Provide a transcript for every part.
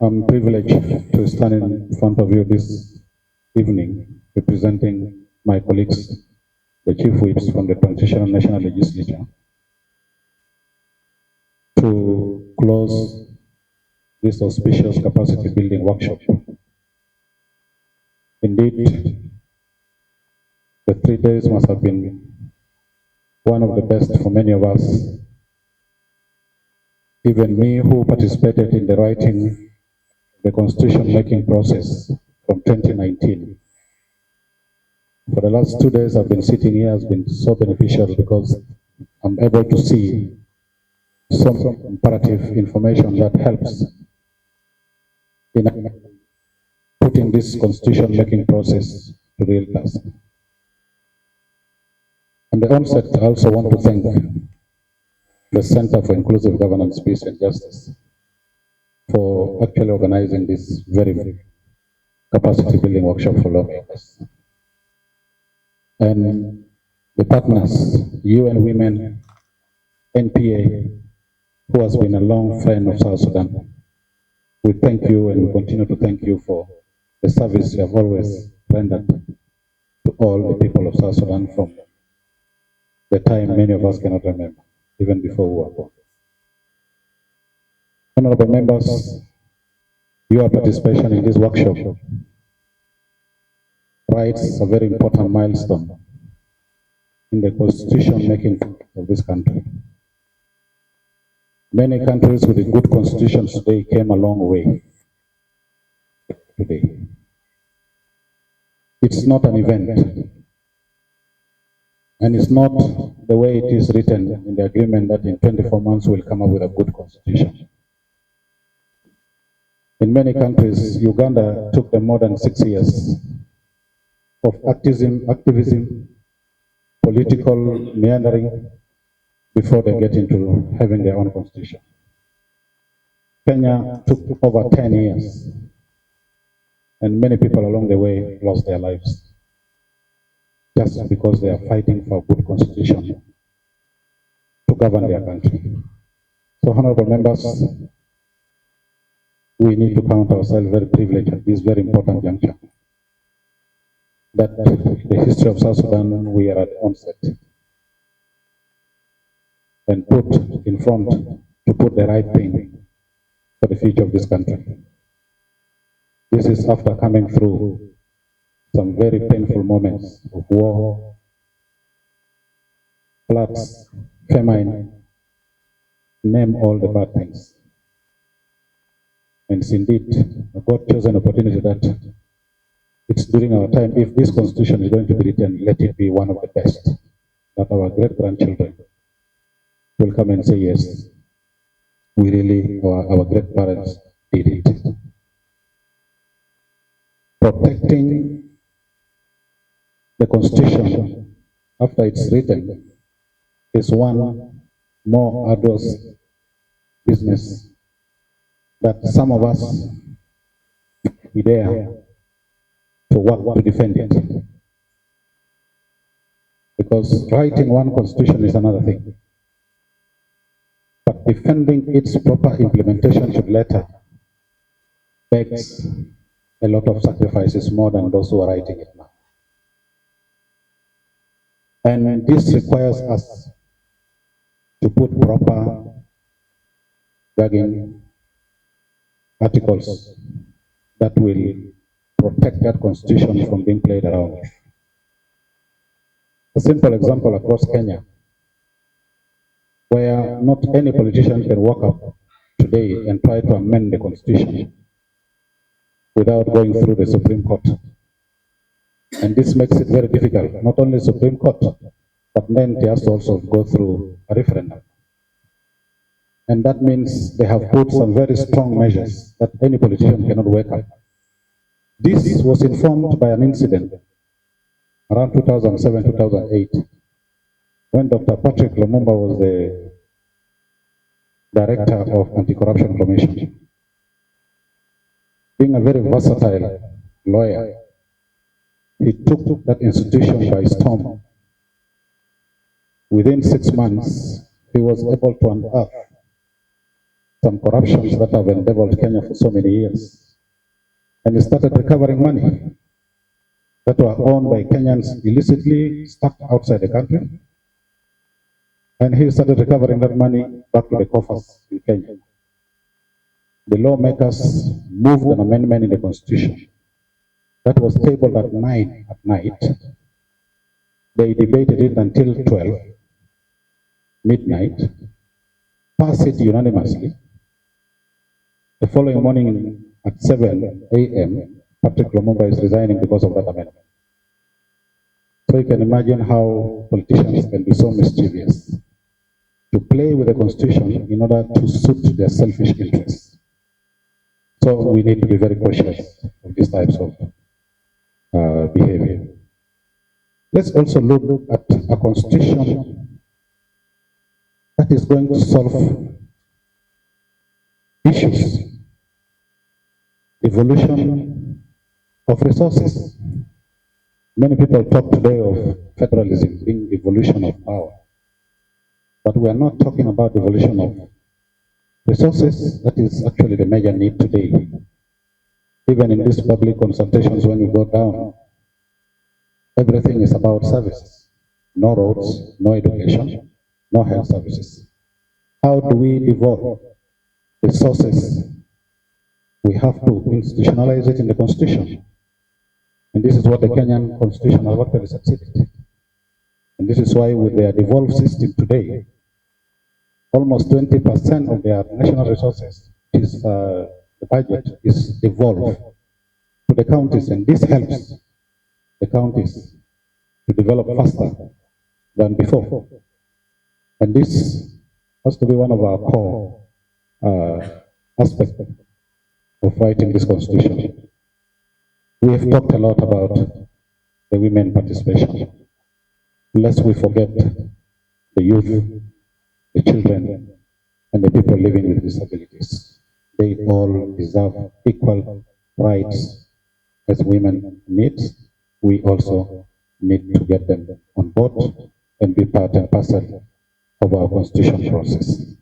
I'm privileged to stand in front of you this evening representing my colleagues, the chief whips from the Transitional National Legislature, to close this auspicious capacity building workshop. Indeed, the 3 days must have been one of the best for many of us. Even me, who participated in the writing, the constitution making process from 2019. For the last 2 days I've been sitting here has been so beneficial because I'm able to see some comparative information that helps in putting this constitution making process to real task. At the onset, I also want to thank the Center for Inclusive Governance, Peace and Justice for actually organizing this very capacity building workshop for lawmakers. And the partners, UN Women, NPA, who has been a long friend of South Sudan. We thank you and we continue to thank you for the service you have always rendered to all the people of South Sudan from the time many of us cannot remember, even before we were born. Honorable members, your participation in this workshop writes a very important milestone in the constitution making of this country. Many countries with a good constitutions today came a long way today. It's not an event, and it's not the way it is written in the agreement that in 24 months we'll come up with a good constitution. In many countries, Uganda took them more than 6 years of activism, political meandering, before they get into having their own constitution. Kenya took over 10 years, and many people along the way lost their lives just because they are fighting for a good constitution to govern their country. So, honorable members, we need to count ourselves very privileged at this very important juncture, that the history of South Sudan, we are at the onset, and put in front to put the right thing for the future of this country. This is after coming through some very painful moments of war, floods, famine, name all the bad things. And it's indeed a God-chosen opportunity that it's during our time, if this constitution is going to be written, let it be one of the best, that our great-grandchildren will come and say, yes, we really, our great-parents did it. Protecting the constitution after it's written is one more arduous business that some of us be there to work to defend it. Because writing one constitution is another thing, but defending its proper implementation should later begs a lot of sacrifices more than those who are writing it now. And this requires us to put proper gagging articles that will protect that constitution from being played around with. A simple example across Kenya, where not any politician can walk up today and try to amend the constitution without going through the Supreme Court. And this makes it very difficult, not only Supreme Court, but then it has to also go through a referendum. And that means they have put some very strong measures that any politician cannot wake up. This was informed by an incident around 2007-2008, when Dr. Patrick Lumumba was the director of Anti-Corruption Commission. Being a very versatile lawyer, he took that institution by storm. Within 6 months, he was able to unearth some corruptions that have endeavored Kenya for so many years. And he started recovering money that were owned by Kenyans illicitly stuck outside the country. And he started recovering that money back to the coffers in Kenya. The lawmakers moved an amendment in the constitution that was tabled at 9 at night. They debated it until 12 midnight, passed it unanimously. The following morning at 7 a.m., Patrick Lumumba is resigning because of that amendment. So you can imagine how politicians can be so mischievous to play with the constitution in order to suit their selfish interests. So we need to be very cautious of these types of behavior. Let's also look at a constitution that is going to solve issues, evolution of resources. Many people talk today of federalism being evolution of power, but we are not talking about evolution of resources. That is actually the major need today. Even in these public consultations, when you go down, everything is about services. No roads, no education, no health services. How do we develop resources? We have to institutionalize it in the constitution. And this is what the Kenyan constitution has actually succeeded. And this is why with their devolved system today, almost 20% of their national resources is the budget is devolved to the counties, and this helps the counties to develop faster than before. And this has to be one of our core aspects of writing this constitution. We have talked a lot about the women participation. Lest we forget the youth, the children, and the people living with disabilities. They all deserve equal rights as women need. We also need to get them on board and be part and parcel of our constitution process.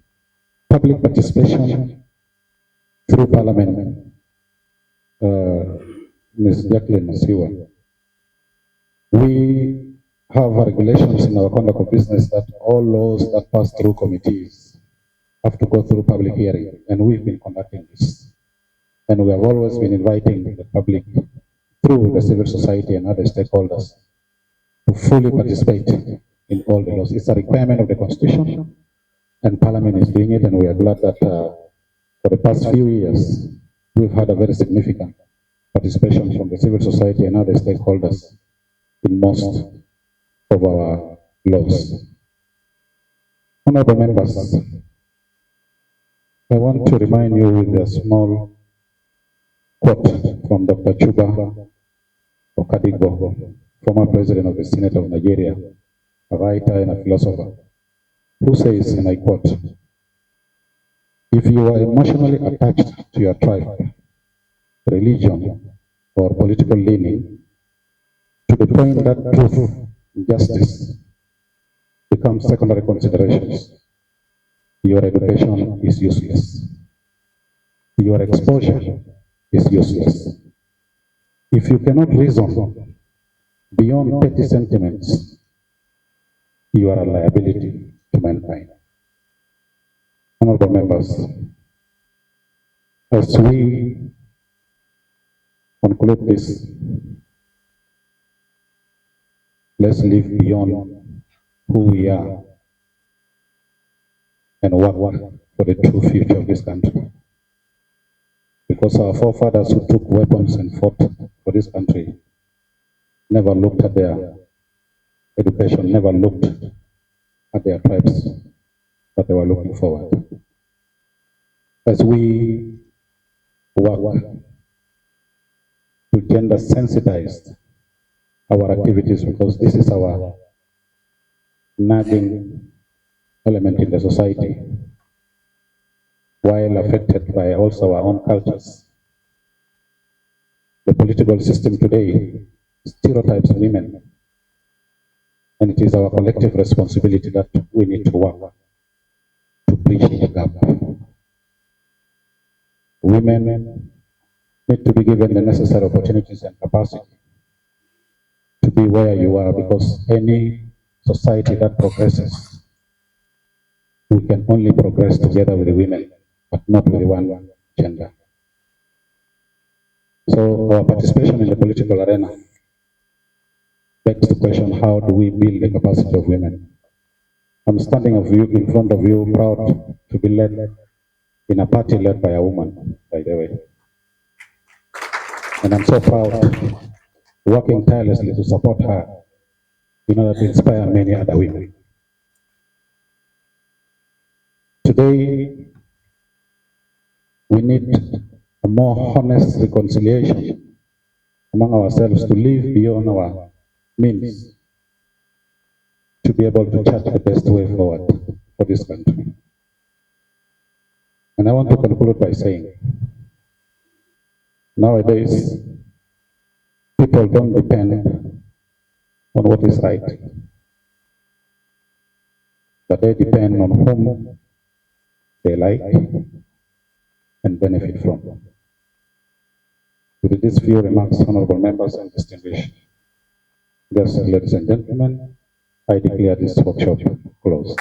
Public participation through Parliament, Ms. Jacqueline Masiwa. We have regulations in our conduct of business that all laws that pass through committees have to go through public hearing, and we've been conducting this. And we have always been inviting the public through the civil society and other stakeholders to fully participate in all the laws. It's a requirement of the Constitution, and Parliament is doing it, and we are glad that for the past few years, we've had a very significant participation from the civil society and other stakeholders in most of our laws. Honorable members, I want to remind you with a small quote from Dr. Chuba Okadigbo, former president of the Senate of Nigeria, a writer and a philosopher, who says, and I quote, "If you are emotionally attached to your tribe, religion, or political leaning, to the point that truth, justice become secondary considerations, your education is useless. Your exposure is useless. If you cannot reason beyond petty sentiments, you are a liability to mankind." Honorable members, as we conclude this, let's live beyond who we are and work for the true future of this country. Because our forefathers who took weapons and fought for this country never looked at their education, never looked at their tribes that they were looking forward. As we work to gender sensitize our activities, because this is our nagging element in the society, while affected by also our own cultures. The political system today stereotypes women, and it is our collective responsibility that we need to work to bridge the gap. women need to be given the necessary opportunities and capacity to be where you are, because any society that progresses, we can only progress together with the women, but not with one gender. So our participation in the political arena begs the question, how do we build the capacity of women? I'm standing in front of you proud to be led in a party led by a woman, by the way. And I'm so proud, working tirelessly to support her in order to inspire many other women. Today, we need a more honest reconciliation among ourselves to live beyond our means, to be able to chart the best way forward for this country. And I want to conclude by saying, nowadays, people don't depend on what is right, but they depend on whom they like and benefit from. With these few remarks, honorable members and distinguished guests, ladies and gentlemen, I declare this workshop closed.